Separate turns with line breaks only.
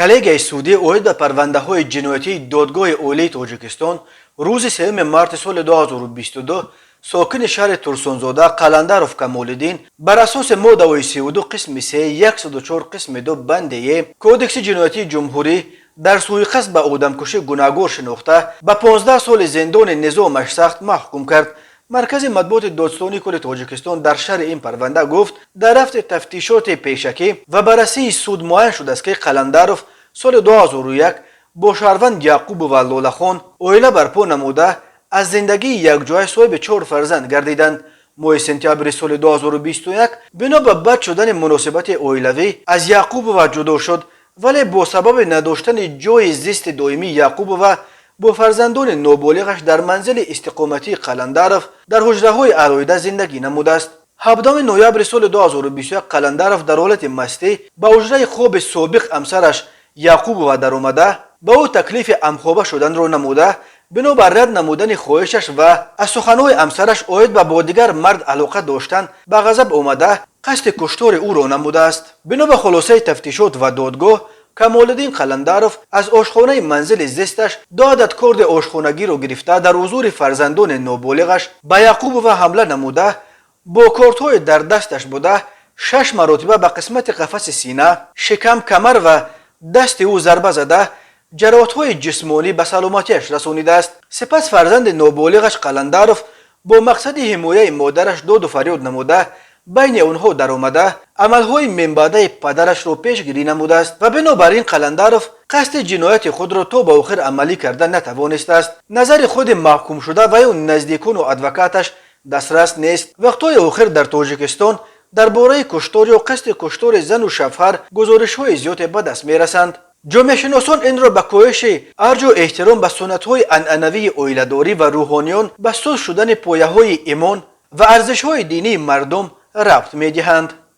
کلیگای سعودی اوید به پرونده های جنایتی دادگاه اولی تاجیکستان روز 3 مارس سال 2022 ساکن شهر ترسونزاده قلندروف کمالالدین بر اساس ماده 32 قسم 3 104 قسم 2 بند ی کودکس جنایتی جمهوری در سوءقصد به آدمکشی گناهکار شناخته به 15 سال زندان نظامش سخت محکوم کرد. مرکز مطبوعات دادستانی کل تاجیکستان در شرح این پرونده گفت در رفت تفتیشات پیشکی و بررسی سود معین شده است که قلندروف سال 2001 با شهروند یعقوب و لاله‌خان اویله برپا نموده از زندگی یک جای صاحب 4 فرزند گردیدند. ماه سپتامبر سال 2021 بنا به بد شدن مناسبت اویلوی از یعقوب و جدا شد، ولی با سبب نداشتن جای زیست دائمی یعقوب و با فرزندان نابالغش در منزل استقامتی قلندروف در حجره‌های علایده زندگی نموده است. 17 نوامبر سال 2021 قلندروف در حالت مستی به حجره خواب سابق همسرش یعقوب و در آمده به او تکلیف همخوابه شدن را نموده بنابر رد نمودن خواهشش و از سخنهای همسرش اوید به با دیگر مرد علاقه داشتن به غضب آمده قصد کشتار او را نموده است. بنا به خلاصه تفتیشات و دادگاه کمالالدین قلندروف از آشخانه منزل زیستش 2 عدد کارد آشخانگی را گرفته در حضور فرزندان نابالغش به یعقوب و حمله نموده با کارت‌های در دستش بوده 6 مرتبه به قسمت قفس سینه، شکم، کمر و دست او ضربه زده جراحت‌های جسمانی به سلامتیش رسانیده است. سپس فرزند نابالغش قلندروف با مقصد حمایت مادرش داد و فریاد نموده بین آنها در آمده عملهای من بعده پدرش را پیشگیری نموده است و بنابراین قلندروف قصد جنایت خود را تا به آخر عملی کرده نتوانسته است. نظر خود محکوم شده و یا نزدیکان و ادوکاتش دسترس نیست. وقتهای آخر در تاجیکستان درباره کشتار یا قصد کشتار زن و شوهر گزارش‌های زیاد به دست می‌رسند. جامعه شناسان این را به کاهش ارج و احترام به سنت‌های عنعنوی عائله‌داری و روحانیان به سوز شدن پایه‌های ایمان و ارزش‌های دینی مردم ربط می‌دهند.